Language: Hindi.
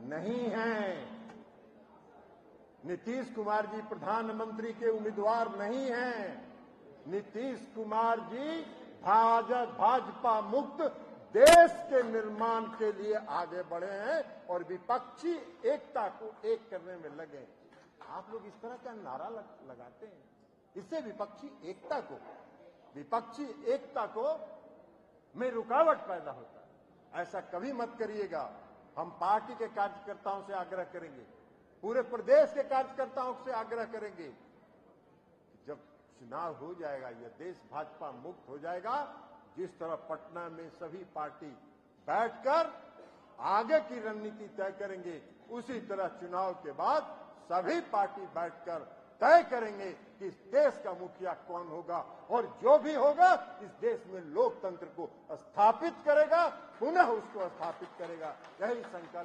नहीं हैं। नीतीश कुमार जी प्रधानमंत्री के उम्मीदवार नहीं हैं। नीतीश कुमार जी भाजपा मुक्त देश के निर्माण के लिए आगे बढ़े हैं और विपक्षी एकता को एक करने में लगे हैं। आप लोग इस तरह का नारा लगाते हैं, इससे विपक्षी एकता को में रुकावट पैदा होता है। ऐसा कभी मत करिएगा। हम पार्टी के कार्यकर्ताओं से आग्रह करेंगे, पूरे प्रदेश के कार्यकर्ताओं से आग्रह करेंगे, जब चुनाव हो जाएगा, यह देश भाजपा मुक्त हो जाएगा, जिस तरह पटना में सभी पार्टी बैठकर आगे की रणनीति तय करेंगे, उसी तरह चुनाव के बाद सभी पार्टी बैठकर तय करेंगे कि इस देश का मुखिया कौन होगा और जो भी होगा इस देश में लोकतंत्र को स्थापित करेगा, पुनः उसको स्थापित करेगा। यही संकल्प